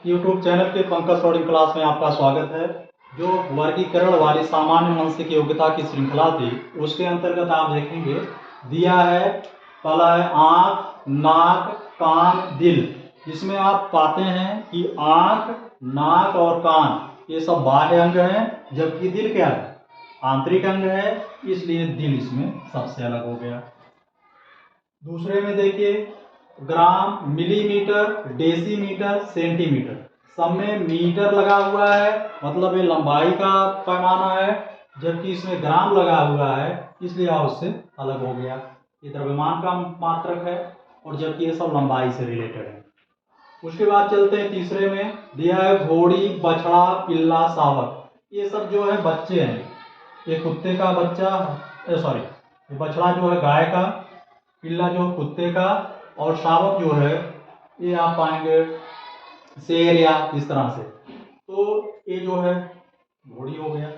YouTube channel के Pankaj coding class में आपका स्वागत है। जो वर्गीकरण वाली सामान्य मानसिक योग्यता की श्रृंखला थी, उसके अंतर्गत आप देखेंगे दिया है, पहला है आँख, नाक, कान, दिल। इसमें आप पाते हैं कि आँख, नाक और कान ये सब बाह्य अंग हैं, जबकि दिल क्या है? आंतरिक अंग है, इसलिए दिल इसमें सबसे अलग हो गया। दूसरे में देखिए, ग्राम, मिलीमीटर, डेसीमीटर, सेंटीमीटर, सब में मीटर लगा हुआ है, मतलब ये लंबाई का पैमाना है, जबकि इसमें ग्राम लगा हुआ है, इसलिए आप उससे अलग हो गया। ये द्रव्यमान का मात्रक है और जबकि ये सब लंबाई से रिलेटेड है। उसके बाद चलते हैं तीसरे में, दिया है घोड़ी, बछड़ा, पिल्ला, शावक। ये सब जो है बच्चे हैं। ये कुत्ते का बच्चा, सॉरी, ये बछड़ा जो है गाय का, पिल्ला जो कुत्ते का, और शावक जो है ये आप पाएंगे शेर या इस तरह से। तो ये जो है घोड़ी हो गया।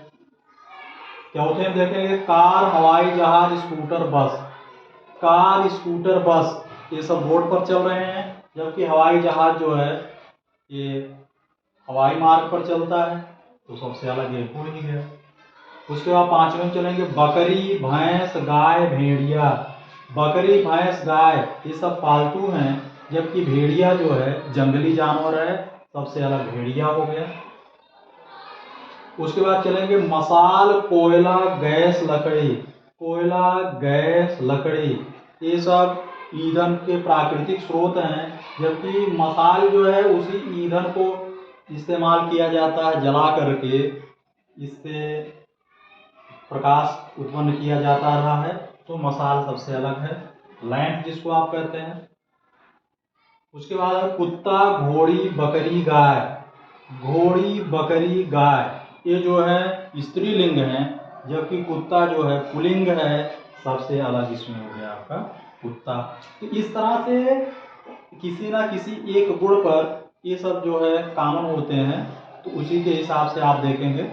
चौथे में देखेंगे कार, हवाई जहाज, स्कूटर, बस। कार, स्कूटर, बस ये सब रोड पर चल रहे हैं, जबकि हवाई जहाज जो है ये हवाई मार्ग पर चलता है, तो सबसे अलग ये हो ही गया। उसके बाद पांचवें में चलेंगे बकरी, भैंस, गाय, भेड़िया। बकरी, भैंस, गाय ये सब पालतू हैं, जबकि भेड़िया जो है जंगली जानवर है, सबसे अलग भेड़िया हो गया। उसके बाद चलेंगे मसाल, कोयला, गैस, लकड़ी। कोयला, गैस, लकड़ी ये सब ईंधन के प्राकृतिक स्रोत हैं, जबकि मसाल जो है उसी ईंधन को इस्तेमाल किया जाता है जला करके, इससे प्रकाश उत्पन्न किया जाता रहा है, तो मसाल सबसे अलग है, लैंप जिसको आप कहते हैं। उसके बाद कुत्ता, घोड़ी, बकरी, गाय। घोड़ी, बकरी, गाय ये जो है स्त्रीलिंग है, जबकि कुत्ता जो है पुल्लिंग है, सबसे अलग इसमें हो गया आपका कुत्ता। तो इस तरह से किसी ना किसी एक गुण पर ये सब जो है कॉमन होते हैं, तो उसी के हिसाब से आप देखेंगे।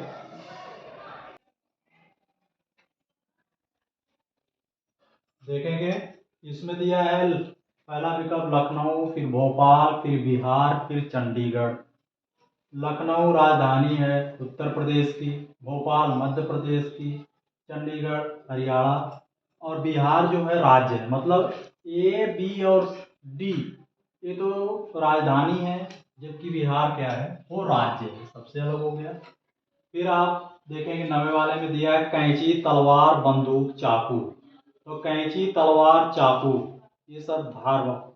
इसमें दिया है पहला विकल्प लखनऊ, फिर भोपाल, फिर बिहार, फिर चंडीगढ़। लखनऊ राजधानी है उत्तर प्रदेश की, भोपाल मध्य प्रदेश की, चंडीगढ़ हरियाणा, और बिहार जो है राज्य है। मतलब ए, बी और डी ये तो राजधानी है, जबकि बिहार क्या है? वो राज्य है, सबसे अलग हो गया। फिर आप देखेंगे नवे वाले में दिया है कैंची, तलवार, बंदूक, चाकू। तो कैंची, तलवार, चाकू ये सब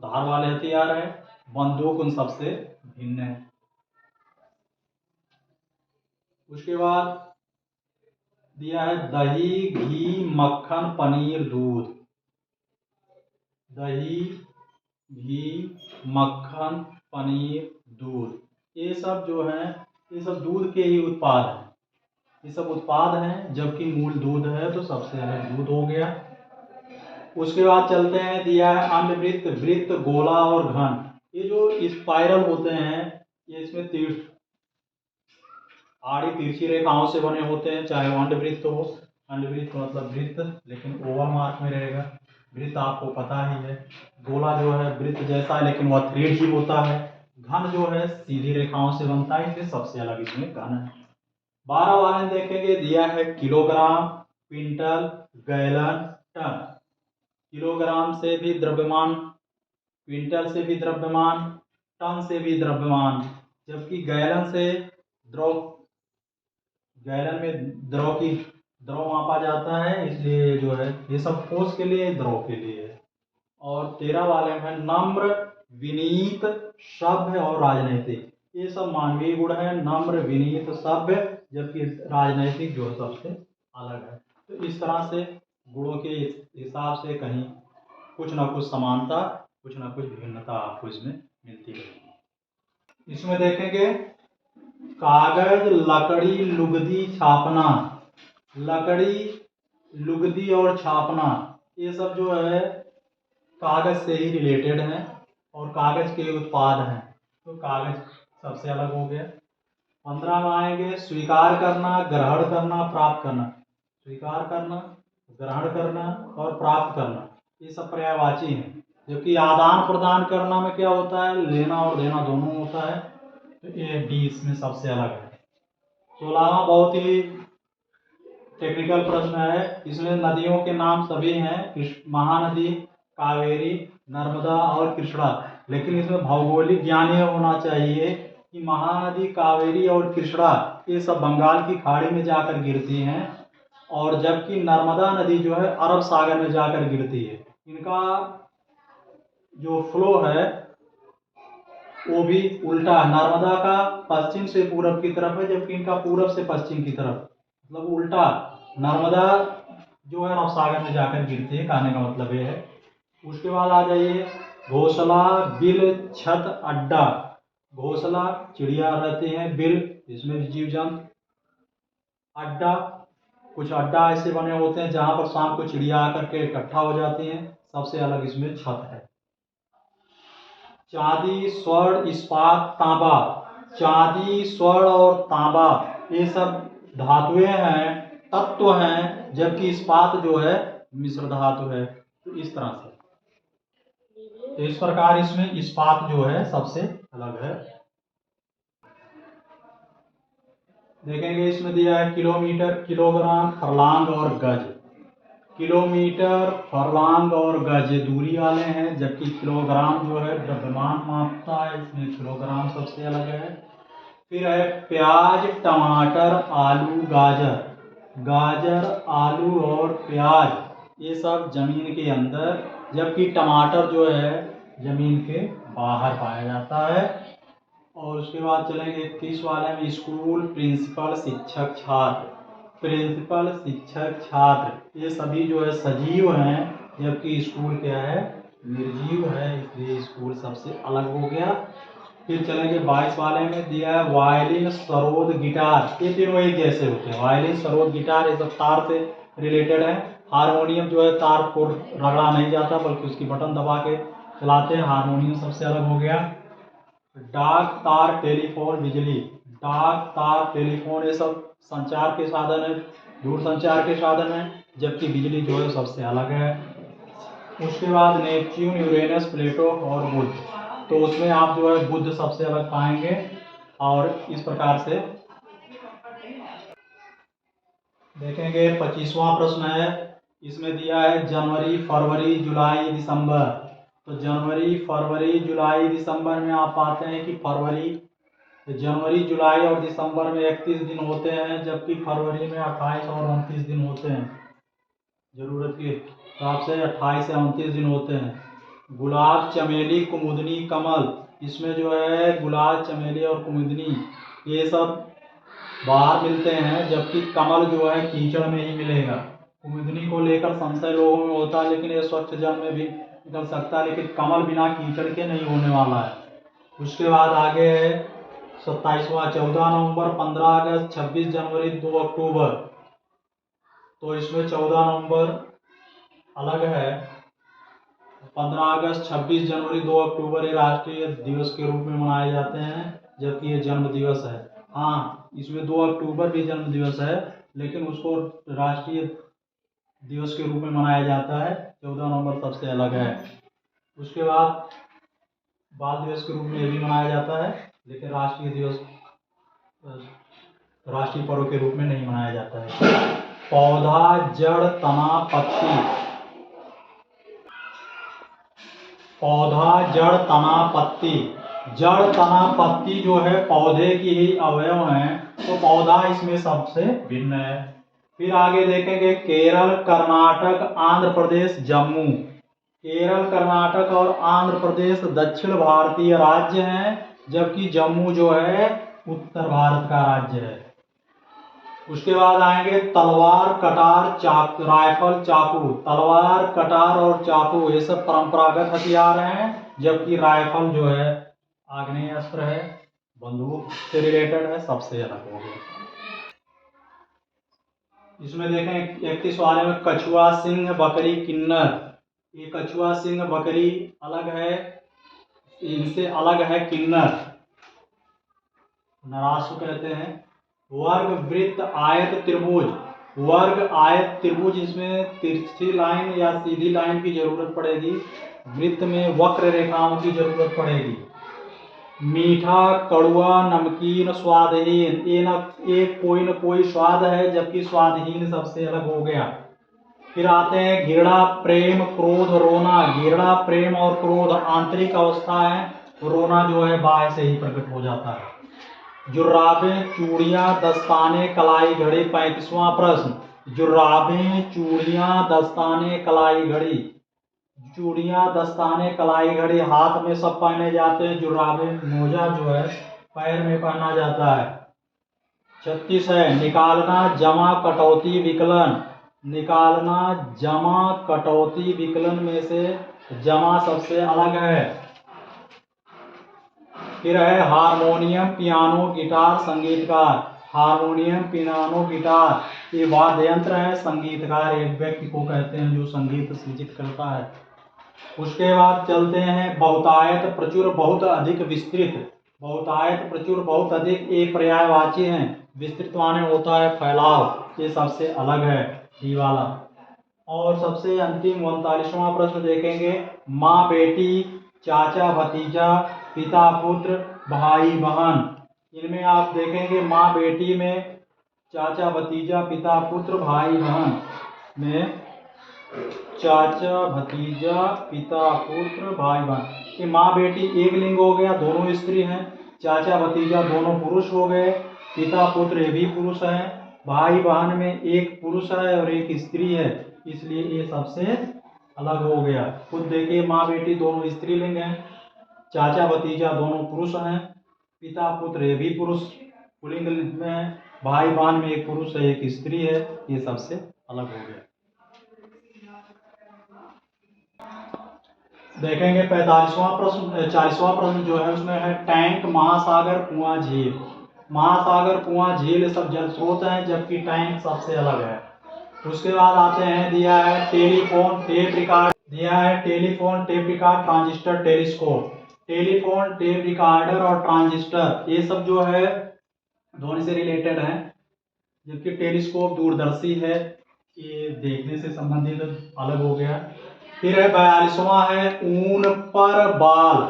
धार वाले हथियार हैं, बंदूक उन सबसे भिन्न है। उसके बाद दिया है दही, घी, मक्खन, पनीर, दूध। दही, घी, मक्खन, पनीर, दूध ये सब जो है ये सब दूध के ही उत्पाद हैं। ये सब उत्पाद हैं, जबकि मूल दूध है, तो सबसे अलग दूध हो गया। उसके बाद चलते हैं, दिया है अंडवृत्त, वृत्त, गोला और घन। ये जो स्पाइरल होते हैं, ये इसमें तीर्थ आड़ी तिरछी रेखाओं से बने होते हैं, चाहे वो अंडवृत्त हो। अंडवृत्त मतलब वृत्त, लेकिन ओवल मार्क में रहेगा। वृत्त आपको पता ही है। गोला जो है वृत्त जैसा है, लेकिन वह थ्रेड ही होता है। घन जो है सीधी रेखाओं से बनता है, इसलिए सबसे अलग इसमें घन है। 12 वाले देखेंगे, दिया है kilogram, quintal, gallon, ton. Kilogram से भी द्रव्यमान, क्विंटल से भी द्रव्यमान, टन से भी द्रव्यमान, जबकि गैलन से द्रव, गैलन में द्रव मापा जाता है, इसलिए जो है ये सब ठोस के लिए, द्रव के लिए है। और 13 वाले में नम्र, विनीत, सभ्य और राजनैतिक। ये सब मानवीय गुण है, नम्र, विनीत, सभ्य, जबकि राजनैतिक जो है सबसे अलग है। तो इस तरह से गुणों के हिसाब से कहीं कुछ ना कुछ समानता, कुछ ना कुछ भिन्नता आपको इसमें मिलती रहेगी। इसमें देखेंगे कागज, लकड़ी, लुगदी, छापना। लकड़ी, लुगदी और छापना ये सब जो है कागज से ही रिलेटेड हैं और कागज के उत्पाद हैं, तो कागज सबसे अलग हो गया। 15 में आएंगे स्वीकार करना, ग्रहण करना, प्राप्त करना। स्वीकार करना, ग्रहण करना और प्राप्त करना ये सब पर्यायवाची हैं, जबकि आदान प्रदान करना में क्या होता है? लेना और देना दोनों होता है। तो ए डी इसमें सबसे अलग है। 16वां बहुत ही टेक्निकल प्रश्न है। इसमें नदियों के नाम सभी हैं, महानदी, कावेरी, नर्मदा और कृष्णा। लेकिन इसमें भौगोलिक ज्ञान यह होना चाहिए कि महानदी, कावेरी और कृष्णा ये सब बंगाल की खाड़ी में जाकर गिरती हैं, और जबकि नर्मदा नदी जो है अरब सागर में जाकर गिरती है। इनका जो फ्लो है वो भी उल्टा है। नर्मदा का पश्चिम से पूरब की तरफ है, जबकि इनका पूरब से पश्चिम की तरफ, मतलब उल्टा। नर्मदा जो है अरब सागर में जाकर गिरती है, कहने का मतलब ये है। उसके बाद आ जाइए घोंसला, बिल, छत, अड्डा। घोंसला चिड़िया रहती हैं, बिल इसमें भी जीव जंतु, अड्डा कुछ अड्डा ऐसे बने होते हैं जहां पर शाम को चिड़िया आकर के इकट्ठा हो जाती हैं। सबसे अलग इसमें छत है। चांदी, स्वर्ण, इस्पात, तांबा। चांदी, स्वर्ण और तांबा ये सब धातुएं हैं, तत्व हैं, जबकि इस्पात जो है मिश्र धातु है। तो इस तरह से, तो इस प्रकार इसमें इस्पात जो है सबसे अलग है। देखेंगे इसमें दिया है किलोमीटर, किलोग्राम, फरलांग और गज। किलोमीटर, फरलांग और गज दूरी वाले हैं, जबकि किलोग्राम जो है द्रव्यमान मापता है, इसमें किलोग्राम सबसे अलग है। फिर है प्याज, टमाटर, आलू, गाजर। गाजर, आलू और प्याज ये सब जमीन के अंदर, जबकि टमाटर जो है जमीन के बाहर पाया जाता है। और उसके बाद चलेंगे 21 वाले में स्कूल, प्रिंसिपल, शिक्षक, छात्र। प्रिंसिपल, शिक्षक, छात्र ये सभी जो है सजीव हैं, जबकि स्कूल क्या है निर्जीव है, इसलिए स्कूल सबसे अलग हो गया। फिर चलेंगे 22 वाले में दिया है वायलिन, सरोद, गिटार। ये तीनों एक जैसे होते हैं। वायलिन, सरोद, गिटार ये सब तार से रिलेटेड है। हारमोनियम जो है तार को रगड़ा नहीं जाता, बल्कि उसकी बटन दबा के चलाते हैं। हारमोनियम सबसे अलग हो गया। डाक, तार, टेलीफोन, बिजली। डाक, तार, टेलीफोन ये सब संचार के साधन है, दूर संचार के साधन है, जबकि बिजली जो है सबसे अलग है। उसके बाद नेपच्यून, यूरेनस, प्लेटो और बुध। तो उसमें आप जो है बुध सबसे अलग पाएंगे। और इस प्रकार से देखेंगे 25वां प्रश्न है। इसमें दिया है जनवरी, फरवरी, जुलाई, दिसंबर। तो जनवरी, फरवरी, जुलाई, दिसंबर में आप पाते हैं कि जनवरी, जुलाई और दिसंबर में 31 दिन होते हैं, जबकि फरवरी में 28 और 29 दिन होते हैं। जरूरत के हिसाब से 28 से 29 दिन होते हैं। गुलाब, चमेली, कुमुदनी, कमल। इसमें जो है गुलाब, चमेली और कुमुदनी ये सब बाहर मिलते हैं, जबकि कमल जो है कीचड़ में ही मिलेगा। कुमुदनी को लेकर संशय लोगों में होता है, लेकिन ये स्वच्छ जल में भी निकल सकता है, लेकिन कमल बिना कीचड़ के नहीं होने वाला है। उसके बाद आगे है 27वां 14 नवंबर, 15 अगस्त, 26 जनवरी, 2 अक्टूबर। तो इसमें 14 नवंबर अलग है, 15 अगस्त, 26 जनवरी, 2 अक्टूबर ये राष्ट्रीय दिवस के रूप में मनाए जाते हैं, जबकि ये जन्म दिवस है। हाँ, इसमें 2 अक्टूबर भी जन्म दिवस है, लेकिन उसको राष्ट्रीय दिवस के रूप में मनाया जाता है। 14 नवंबर सबसे अलग है। उसके बाद बाल दिवस के रूप में ये भी मनाया जाता है, लेकिन राष्ट्रीय दिवस राष्ट्रीय पर्व के रूप में नहीं मनाया जाता है। पौधा, जड़, तना, पत्ती। पौधा, जड़, तना, पत्ती। जड़, तना, पत्ती जो है पौधे की ही अवयव हैं, तो पौधा इसमें सबसे भिन्न है। फिर आगे देखेंगे केरल, कर्नाटक, आंध्र प्रदेश, जम्मू। केरल, कर्नाटक और आंध्र प्रदेश दक्षिण भारतीय राज्य हैं, जबकि जम्मू जो है उत्तर भारत का राज्य है। उसके बाद आएंगे तलवार, कटार, चाकू, राइफल, चाकू। तलवार, कटार और चाकू ये सब परंपरागत हथियार हैं, जबकि राइफल जो है आग्नेय अस्त्र है, बंदूक से रिलेटेड है, सबसे अलग हो गया। इसमें देखें 31 वाले में कछुआ, सिंह, बकरी, किन्नर। ये कछुआ, सिंह, बकरी अलग है, इनसे अलग है किन्नर, नरासु कहते हैं। वर्ग, वृत्त, आयत, त्रिभुज। वर्ग, आयत, त्रिभुज इसमें तिरछी लाइन या सीधी लाइन की जरूरत पड़ेगी। वृत्त में वक्र रेखाओं की जरूरत पड़ेगी। मीठा, कड़वा, नमकीन, स्वादहीन। ये न कोई स्वाद है, जबकि स्वादहीन सबसे अलग हो गया। फिर आते हैं घृणा, प्रेम, क्रोध, रोना। घृणा, प्रेम और क्रोध आंतरिक अवस्था है, रोना जो है बाहर से ही प्रकट हो जाता है। जुर्राबें, चूड़ियां, दस्ताने, कलाई घड़ी। 35वां प्रश्न, जुर्राबें, चूड़ियां, दस्ताने, कलाई घड़ी। चूड़ियां, दस्ताने, कलाई घड़ी हाथ में सब पहने जाते हैं। जुर्राबें, मोजा जो है पैर में पहना जाता है। 36 है निकालना, जमा, कटौती, विकलन। निकालना, जमा, कटौती, विकलन में से जमा सबसे अलग है। फिर है हारमोनियम, पियानो, गिटार, संगीतकार। हारमोनियम, पियानो, गिटार ये वाद्य यंत्र है। संगीतकार एक व्यक्ति को कहते हैं जो संगीत सृजित करता है। उसके बाद चलते हैं बहुतायत, प्रचुर, बहुत अधिक, विस्तृत। बहुतायत, प्रचुर, बहुत अधिक ये पर्यायवाची हैं। विस्तृत माने होता है फैलाव, ये सबसे अलग है ये वाला। और सबसे अंतिम 39वां प्रश्न देखेंगे, माँ बेटी, चाचा भतीजा, पिता पुत्र, भाई बहन। इनमें आप देखेंगे माँ बेटी में चाचा भतीजा, पिता पुत्र, भाई बहन में चाचा भतीजा, पिता पुत्र, भाई बहन। ये माँ बेटी एक लिंग हो गया, दोनों स्त्री हैं। चाचा भतीजा दोनों पुरुष हो गए। पिता पुत्र ये भी पुरुष हैं। भाई बहन में एक पुरुष है और एक स्त्री है, इसलिए ये सबसे अलग हो गया। खुद देखिए माँ बेटी दोनों स्त्रीलिंग हैं, चाचा भतीजा दोनों पुरुष हैं, पिता पुत्र ये भी पुरुष पुल्लिंग में है, भाई बहन में एक पुरुष है एक स्त्री है, ये सबसे अलग हो गया। देखेंगे 45वां प्रश्न, 40वां प्रश्न जो है उसमें है टैंक, महासागर, कुआं, झील। महासागर, कुआं, झील सब जल स्रोत हैं, जबकि टैंक सबसे अलग है। उसके बाद आते हैं, दिया है टेलीफोन, टेप रिकॉर्ड। दिया है telephone, tape record, transistor, telescope. Telephone, tape recorder और ट्रांजिस्टर ये सब जो है ध्वनि से रिलेटेड है, जबकि टेलीस्कोप दूरदर्शी है, ये देखने से संबंधित अलग हो गया। फिर है 42वां है ऊन पर बाल।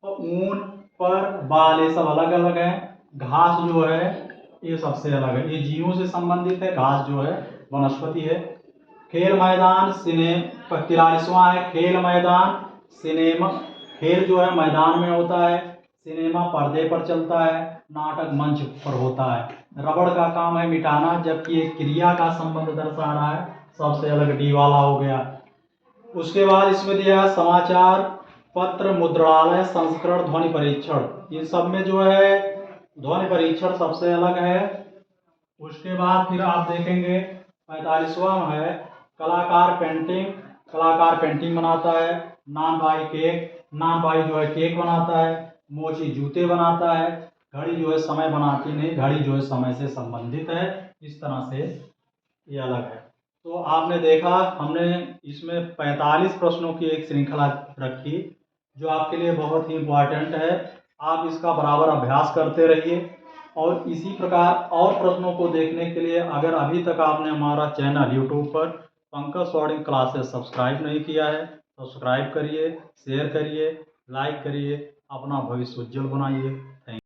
तो ऊन पर बाल ये सब अलग अलग है। घास जो है ये सबसे अलग है, ये जीवों से संबंधित है, घास जो है वनस्पति है। खेल मैदान, सिनेमा। 43वां है खेल मैदान, सिनेमा। खेल जो है मैदान में होता है, सिनेमा पर्दे पर चलता है, नाटक मंच पर होता है। रबड़ का काम है मिटाना, जबकि एक क्रिया का संबंध दर्शा रहा है, सबसे अलग डी वाला हो गया। उसके बाद इसमें दिया है समाचार पत्र, मुद्रणालय, संस्करण, ध्वनि परीक्षण। इन सब में जो है ध्वनि परीक्षण सबसे अलग है। उसके बाद फिर आप देखेंगे 45वां है कलाकार पेंटिंग। कलाकार पेंटिंग बनाता है। नान भाई केक, नान भाई जो है केक बनाता है। मोची जूते बनाता है। घड़ी जो है समय बनाती नहीं, घड़ी जो है समय से संबंधित है। इस तरह से ये अलग है। तो आपने देखा हमने इसमें 45 प्रश्नों की एक श्रृंखला रखी, जो आपके लिए बहुत ही इम्पोर्टेंट है। आप इसका बराबर अभ्यास करते रहिए, और इसी प्रकार और प्रश्नों को देखने के लिए अगर अभी तक आपने हमारा चैनल यूट्यूब पर पंकज सॉर्डिंग क्लासेस सब्सक्राइब नहीं किया है, सब्सक्राइब करिए, शेयर करिए, लाइक करिए, अपना भविष्य उज्जवल बनाइए। Thank you.